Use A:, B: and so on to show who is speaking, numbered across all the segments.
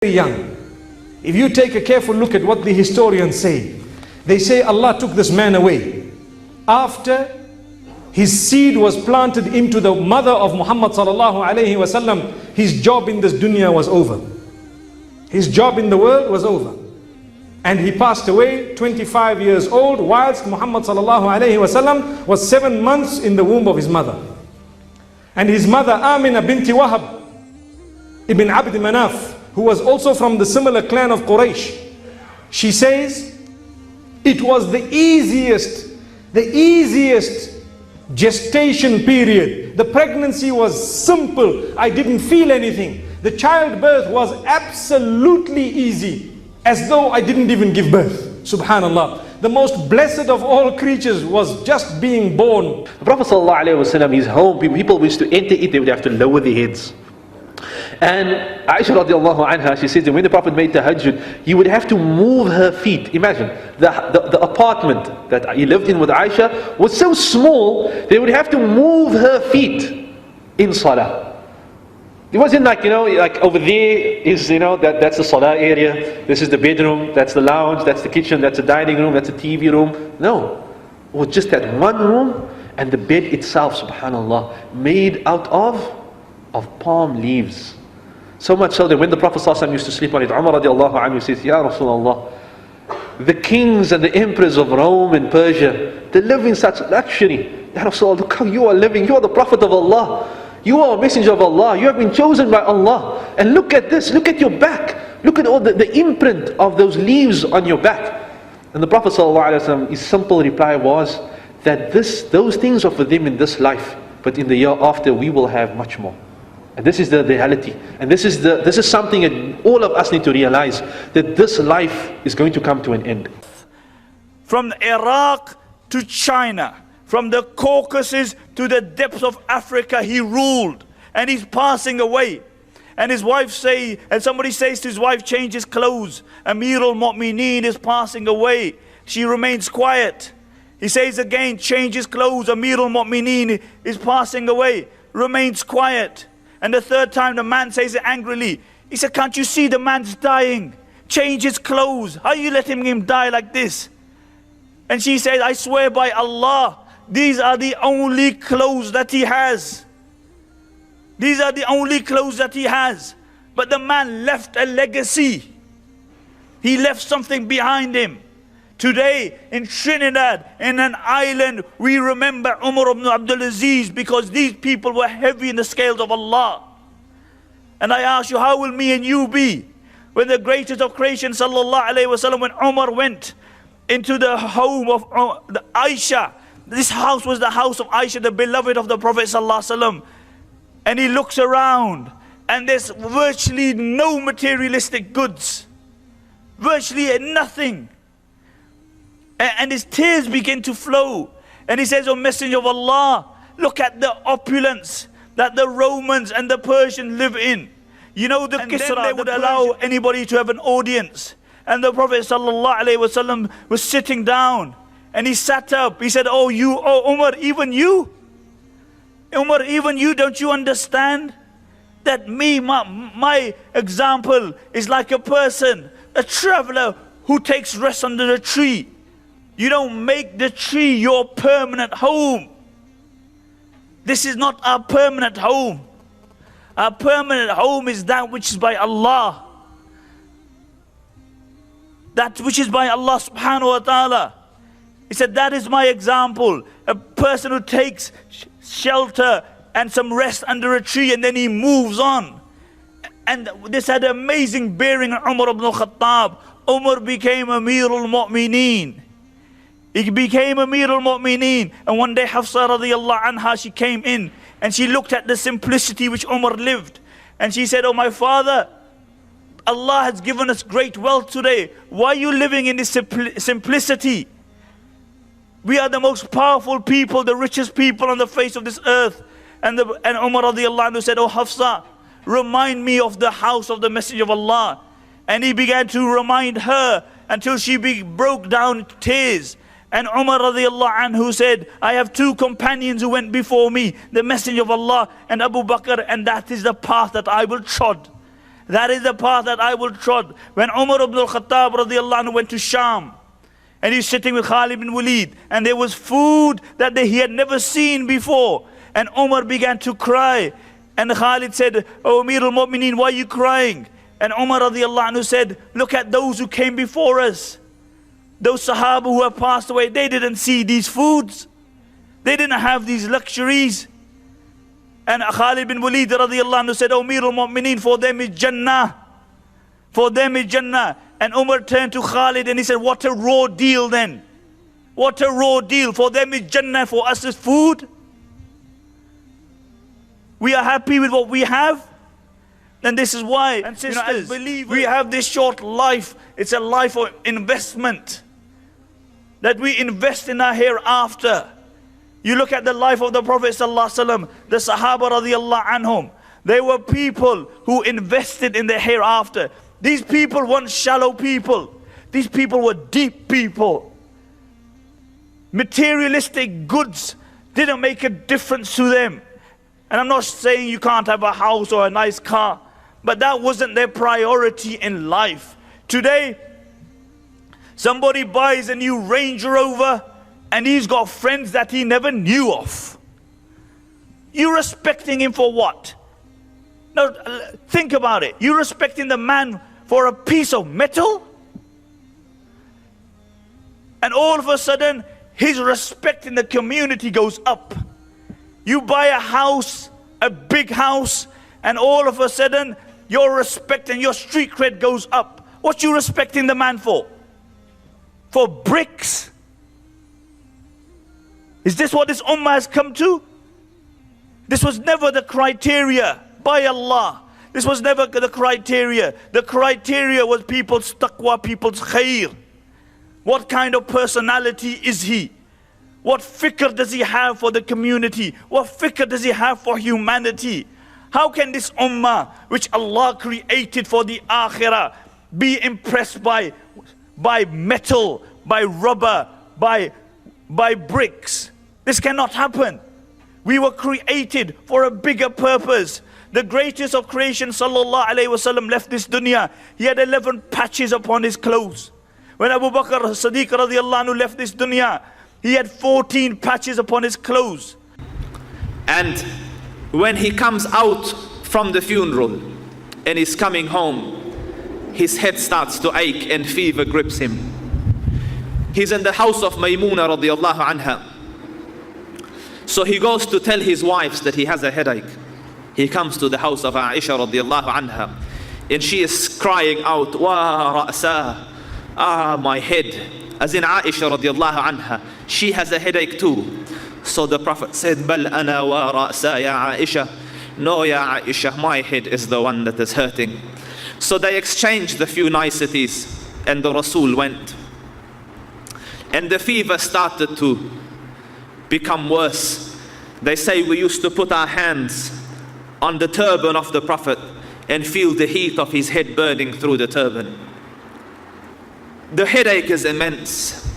A: young. If you take a careful look at what the historians say, they say Allah took this man away after his seed was planted into the mother of Muhammad sallallahu alaihi wasallam. His job in this dunya was over. His job in the world was over. And he passed away 25 years old, whilst Muhammad sallallahu alaihi wasallam was 7 months in the womb of his mother. And his mother Amina binti Wahab ibn Abd Manaf, who was also from the similar clan of Quraysh, she says, it was the easiest gestation period. The pregnancy was simple. I didn't feel anything. The childbirth was absolutely easy, as though I didn't even give birth. Subhanallah. The most blessed of all creatures was just being born.
B: The Prophet ﷺ, his home, people used to enter it, they would have to lower their heads. And Aisha radiallahu anha, she says that when the Prophet made tahajjud, he would have to move her feet. Imagine, the apartment that he lived in with Aisha was so small, they would have to move her feet in salah. It wasn't like, like over there is, that's the salah area, this is the bedroom, that's the lounge, that's the kitchen, that's the dining room, that's the TV room. No, it was just that one room, and the bed itself, subhanallah, made out of palm leaves. So much so that when the Prophet ﷺ used to sleep on it, Umar radiallahu anhu says, Ya Rasulullah, the kings and the emperors of Rome and Persia, they live in such luxury. Ya Rasulullah, look how you are living. You are the Prophet of Allah. You are a messenger of Allah. You have been chosen by Allah. And look at this. Look at your back. Look at all the imprint of those leaves on your back. And the Prophet ﷺ, his simple reply was that those things are for them in this life, but in the year after we will have much more. And this is the reality. And this is something that all of us need to realize, that this life is going to come to an end.
C: From Iraq to China, from the Caucasus to the depths of Africa, he ruled, and he's passing away. And his wife somebody says to his wife, change his clothes. Amir al-Mu'mineen is passing away. She remains quiet. He says again, change his clothes. Amir al-Mu'mineen is passing away. Remains quiet. And the third time the man says it angrily. He said, can't you see the man's dying? Change his clothes. How are you letting him die like this? And she said, I swear by Allah, these are the only clothes that he has. These are the only clothes that he has. But the man left a legacy. He left something behind him. Today in Trinidad, in an island, we remember Umar ibn Abdul Aziz, because these people were heavy in the scales of Allah. And I ask you, how will me and you be when the greatest of creation sallallahu alaihi wasallam, when Umar went into the home of the Aisha, this house was the house of Aisha, the beloved of the Prophet sallallahu alaihi wasallam, and he looks around and there's virtually no materialistic goods, virtually nothing. And his tears begin to flow. And he says, O Messenger of Allah, look at the opulence that the Romans and the Persians live in. The Kisra, they would allow anybody to have an audience. And the Prophet ﷺ was sitting down. And he sat up. He said, oh Umar, even you? Umar, even you, don't you understand? That my example is like a person, a traveler who takes rest under the tree. You don't make the tree your permanent home. This is not our permanent home. Our permanent home is that which is by Allah. That which is by Allah subhanahu wa ta'ala. He said, that is my example. A person who takes shelter and some rest under a tree and then he moves on. And this had amazing bearing on Umar ibn al-Khattab. Umar became Amir al-Mu'mineen. He became Amir al-Mu'mineen. And one day Hafsa radiallahu anha, she came in and she looked at the simplicity which Umar lived. And she said, oh my father, Allah has given us great wealth today. Why are you living in this simplicity? We are the most powerful people, the richest people on the face of this earth. And Umar radiallahu anhu said, oh Hafsa, remind me of the house of the Messenger of Allah. And he began to remind her until she broke down into tears. And Umar radiallahu anhu said, I have two companions who went before me, the Messenger of Allah and Abu Bakr, and that is the path that I will trod. That is the path that I will trod. When Umar ibn al-Khattab radiallahu anhu went to Sham, and he's sitting with Khalid bin Walid, and there was food that he had never seen before, and Umar began to cry, and Khalid said, "Oh Amir al-Mu'mineen, why are you crying?" And Umar radiallahu anhu said, "Look at those who came before us. Those Sahaba who have passed away, they didn't see these foods. They didn't have these luxuries." And Khalid bin Walid radiallahu anhu said, "O Amir al-Mu'mineen, for them is Jannah. For them is Jannah." And Umar turned to Khalid and he said, "What a raw deal then. What a raw deal. For them is Jannah, for us is food. We are happy with what we have." And this is why, and sisters, as believers, we have this short life. It's a life of investment, that we invest in our hereafter. You look at the life of the Prophet ﷺ, the Sahaba radiallahu anhum. They were people who invested in the hereafter. These people weren't shallow people. These people were deep people. Materialistic goods didn't make a difference to them. And I'm not saying you can't have a house or a nice car, but that wasn't their priority in life. Today, somebody buys a new Range Rover and he's got friends that he never knew of. You respecting him for what? Now, think about it. You respecting the man for a piece of metal? And all of a sudden, his respect in the community goes up. You buy a house, a big house, and all of a sudden, your respect and your street cred goes up. What you respecting the man for? For bricks? Is this what this ummah has come to? This was never the criteria, by Allah. This was never the criteria. The criteria was people's taqwa, people's khair. What kind of personality is he? What fikr does he have for the community? What fikr does he have for humanity? How can this ummah, which Allah created for the akhirah, be impressed by metal, by rubber, by bricks? This cannot happen. We were created for a bigger purpose. The greatest of creation, sallallahu alaihi wasallam, left this dunya. He had 11 patches upon his clothes. When Abu Bakr Siddiq radiallahu anhu left this dunya, he had 14 patches upon his clothes.
D: And when he comes out from the funeral and is coming home, his head starts to ache and fever grips him. He's in the house of Maymuna radiallahu anha. So he goes to tell his wives that he has a headache. He comes to the house of Aisha radiallahu anha, and she is crying out, "Wa ra'sa, my head." As in Aisha radiallahu anha, she has a headache too. So the Prophet said, "Bal ana wa ra'sa ya Aisha." No, ya Aisha, my head is the one that is hurting. So they exchanged a few niceties, and the Rasul went. And the fever started to become worse. They say we used to put our hands on the turban of the Prophet and feel the heat of his head burning through the turban. The headache is immense,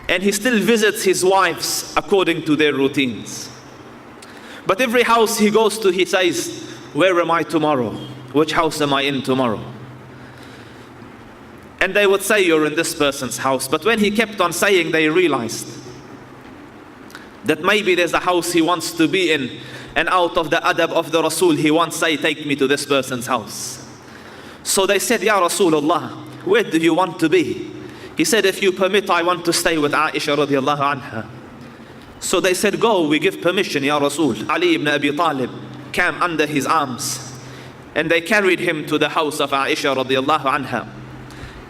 D: and he still visits his wives according to their routines. But every house he goes to, he says, "Where am I tomorrow? Which house am I in tomorrow?" And they would say, "You're in this person's house." But when he kept on saying, they realized that maybe there's a house he wants to be in, and out of the adab of the Rasul, he wants to say, "Take me to this person's house." So they said, "Ya Rasulullah, where do you want to be?" He said, "If you permit, I want to stay with Aisha radiallahu anha." So they said, "Go, we give permission, Ya Rasul." Ali ibn Abi Talib came under his arms, and they carried him to the house of Aisha radiallahu anha.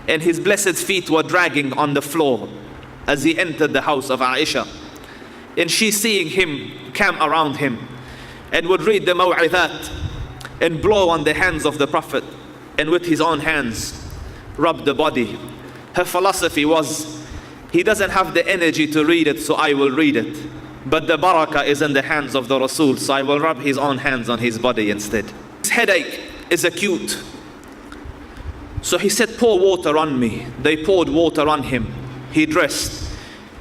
D: And his blessed feet were dragging on the floor as he entered the house of Aisha. And she, seeing him, came around him and would read the maw'idhat and blow on the hands of the Prophet, and with his own hands rub the body. Her philosophy was, he doesn't have the energy to read it, so I will read it. But the barakah is in the hands of the Rasul, so I will rub his own hands on his body instead. His headache is acute. So he said, "Pour water on me." They poured water on him. He dressed.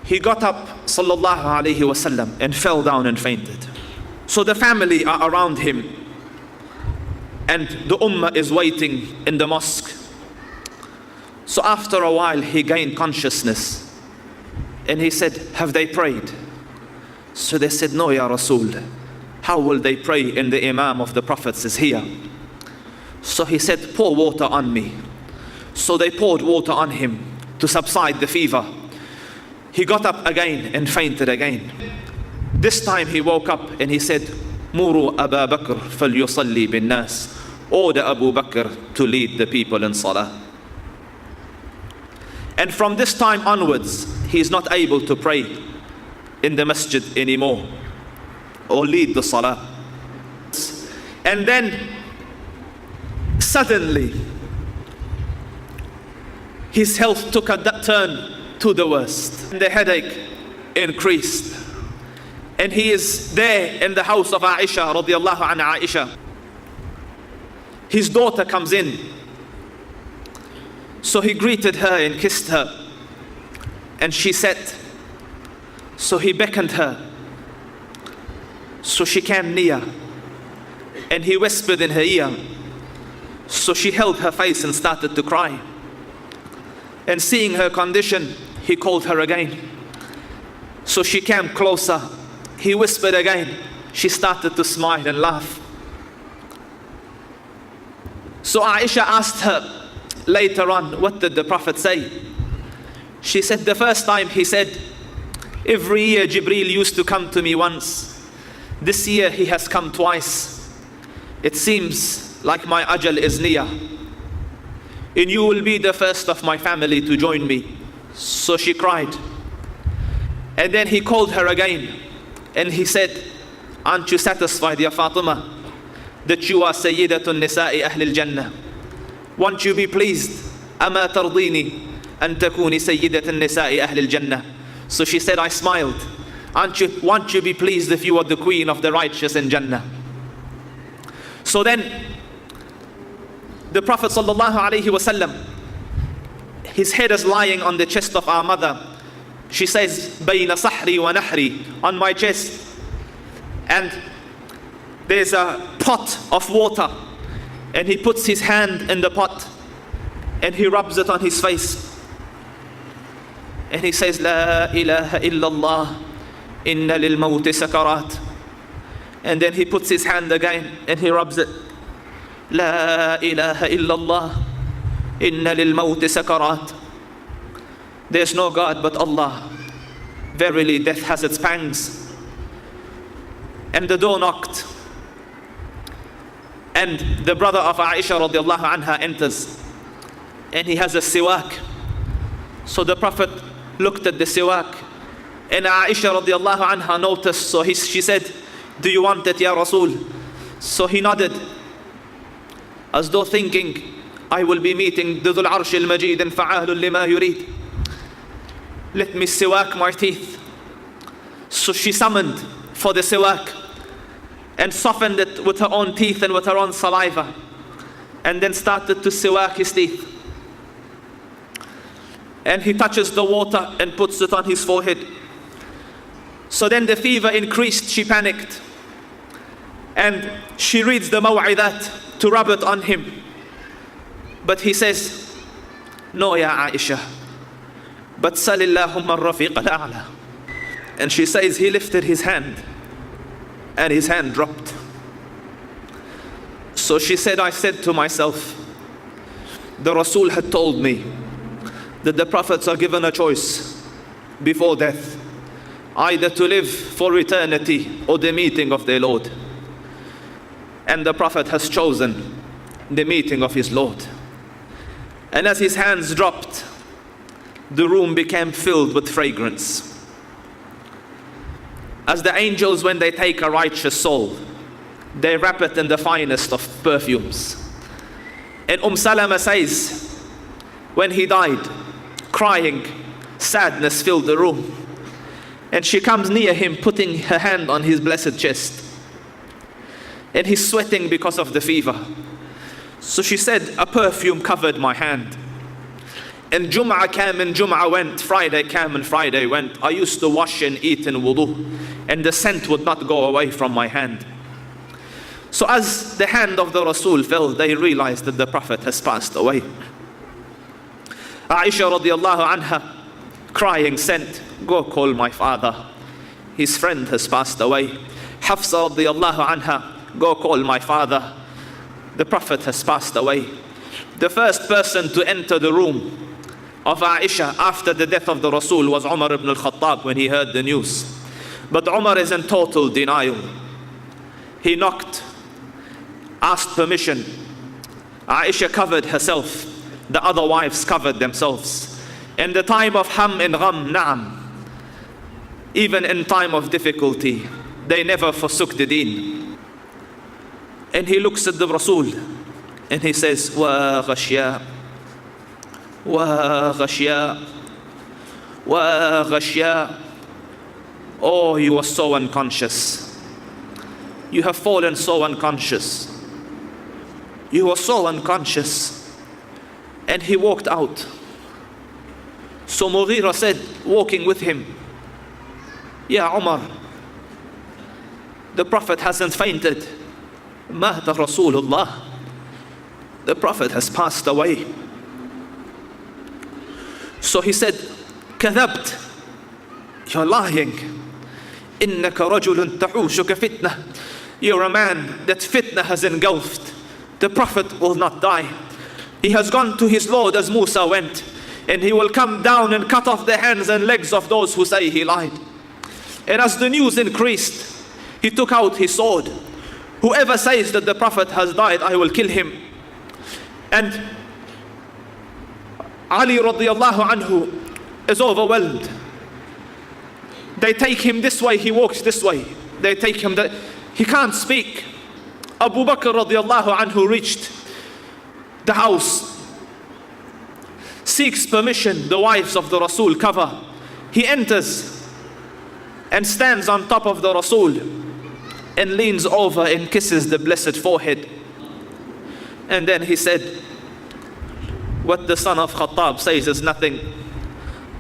D: He got up, sallallahu alayhi wasallam, and fell down and fainted. So the family are around him. and the ummah is waiting in the mosque. So after a while he gained consciousness and he said, have they prayed? So they said, no, Ya Rasul. How will they pray and the Imam of the Prophets is here? So he said, pour water on me. So they poured water on him to subside the fever. He got up again and fainted again. This time he woke up and he said, Muru Abu Bakr falyusalli bin nas. Order Abu Bakr to lead the people in salah. And from this time onwards, he is not able to pray in the masjid anymore or lead the salah. And then suddenly his health took a turn to the worst. And the headache increased. And he is there in the house of Aisha radiallahu anha. Aisha, his daughter comes in. So he greeted her and kissed her. And she sat. So he beckoned her. So she came near. And he whispered in her ear. So she held her face and started to cry. And seeing her condition, he called her again. So she came closer. He whispered again. She started to smile and laugh. So Aisha asked her later on, what did the Prophet say? She said, the first time he said, every year Jibreel used to come to me once. This year he has come twice. It seems like my ajal is near. And you will be the first of my family to join me. So she cried. And then he called her again. And he said, aren't you satisfied, Ya Fatima, that you are Sayyidatun Nisa'i Ahlil Jannah? Won't you be pleased? Ama tardini an takuni Sayyidatun Nisa'i Ahlil Jannah. So she said, I smiled. Won't you be pleased if you are the queen of the righteous in Jannah? So then, the Prophet sallallahu alaihi wasallam, his head is lying on the chest of our mother. She says, Bayna sahri wa nahri, on my chest. And there's a pot of water. And he puts his hand in the pot. And he rubs it on his face. And he says, La ilaha illallah, inna lil mawti sakarat. And then he puts his hand again and he rubs it. La ilaha illallah, inna lil mawti sakarat. There's no God but Allah. Verily death has its pangs. And the door knocked. And the brother of Aisha radiallahu anha enters. And he has a siwak. So the Prophet looked at the siwak. And Aisha radiallahu anha noticed. So she said, do you want it, Ya Rasul? So he nodded, as though thinking, I will be meeting the Dhul Arsh al-Majid and fa'alul lima yurid. Let me siwak my teeth. So she summoned for the siwak and softened it with her own teeth and with her own saliva, and then started to siwak his teeth. And he touches the water and puts it on his forehead. So then the fever increased, she panicked. And she reads the maw'idat to rub it on him. But he says, no, Ya Aisha, but salillahumma rafiq al-a'la. And she says he lifted his hand and his hand dropped. So she said, I said to myself, the Rasul had told me that the prophets are given a choice before death, either to live for eternity or the meeting of their Lord. And the Prophet has chosen the meeting of his Lord. And as his hands dropped, the room became filled with fragrance. As the angels, when they take a righteous soul, they wrap it in the finest of perfumes. And Salama says, when he died, crying, sadness filled the room. And she comes near him, putting her hand on his blessed chest. And he's sweating because of the fever. So she said, a perfume covered my hand. And Jum'ah came and Jum'ah went, Friday came and Friday went. I used to wash and eat in wudu, and the scent would not go away from my hand. So as the hand of the Rasul fell, they realized that the Prophet has passed away. Aisha radiallahu anha, crying, sent, go call my father. His friend has passed away. Hafsa radiallahu anha, go call my father. The Prophet has passed away. The first person to enter the room of Aisha after the death of the Rasul was Umar ibn al-Khattab when he heard the news. But Umar is in total denial. He knocked, asked permission. Aisha covered herself. The other wives covered themselves. In the time of ham and gham, na'am. Even in time of difficulty, they never forsook the deen. And he looks at the Rasul and he says, wa ghashya, wa ghashya, wa ghashya. Oh, you are so unconscious. You have fallen so unconscious. You are so unconscious. And he walked out. So Mughira said, walking with him, Ya Umar, the Prophet hasn't fainted. Mahta Rasulullah. The Prophet has passed away. So he said, Kadhabt, you're lying. Innaka rajulun ta'ushuka fitna. You're a man that fitna has engulfed. The Prophet will not die. He has gone to his Lord as Musa went, and he will come down and cut off the hands and legs of those who say he lied. And as the news increased, he took out his sword. Whoever says that the Prophet has died, I will kill him. And Ali radiallahu anhu is overwhelmed. They take him this way, he walks this way. They take him that he can't speak. Abu Bakr radiallahu anhu reached the house, seeks permission. The wives of the Rasul cover. He enters and stands on top of the Rasul and leans over and kisses the blessed forehead. And then he said, what the son of Khattab says is nothing.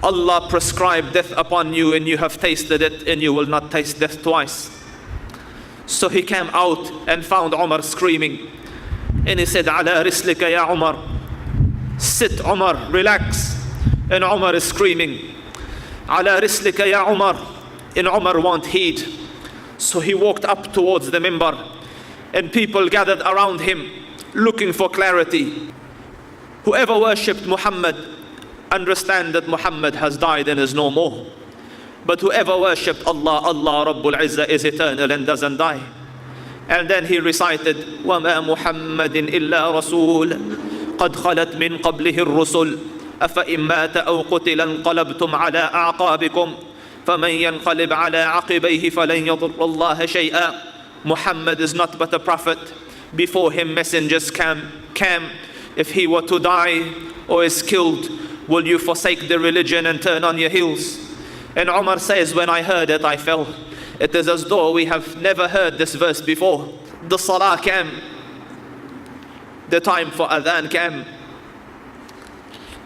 D: Allah prescribed death upon you and you have tasted it, and you will not taste death twice. So he came out and found Umar screaming. And he said, Ala rislika ya Umar. Sit Umar, relax. And Umar is screaming, Ala rislika ya Umar. And Umar won't heed. So he walked up towards the minbar, and people gathered around him looking for clarity. Whoever worshipped Muhammad, understand that Muhammad has died and is no more. But whoever worshipped Allah, Allah Rabbul Izzah is eternal and doesn't die. And then he recited, وَمَا مُحَمَّدٍ إِلَّا رَسُولٌ قَدْ خَلَتْ مِنْ قَبْلِهِ الرُّسُلُ أَفَإِن مَاتَ أَوْ قُتِلَ انقَلَبْتُمْ عَلَىٰ أَعْقَابِكُمْ فَمَنْ يَنْقَلِبْ عَلَىٰ عَقِبَيْهِ فَلَنْ يَضُرَّ اللَّهَ شَيْئًا. Muhammad is not but a prophet. Before him messengers came. If he were to die or is killed, will you forsake the religion and turn on your heels? And Umar says, when I heard it, I fell. It is as though we have never heard this verse before. The salah came. The time for adhan came.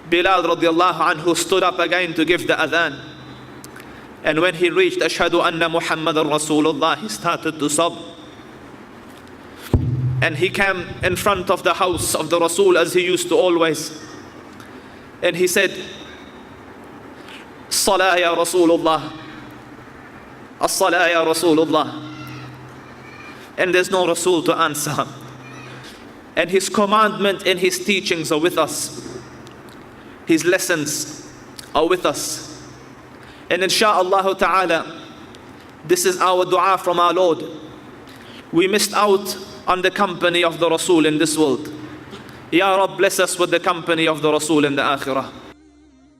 D: Bilal radiallahu anhu stood up again to give the adhan. And when he reached Ashhadu anna Muhammadan Rasulullah, he started to sob. And he came in front of the house of the Rasul as he used to always. And he said, Salah ya Rasulullah. As-salah ya Rasulullah. And there's no Rasul to answer. And his commandment and his teachings are with us. His lessons are with us. And insha'Allah ta'ala, this is our dua from our Lord. We missed out on the company of the Rasul in this world. Ya Rabb, bless us with the company of the Rasul in the Akhirah.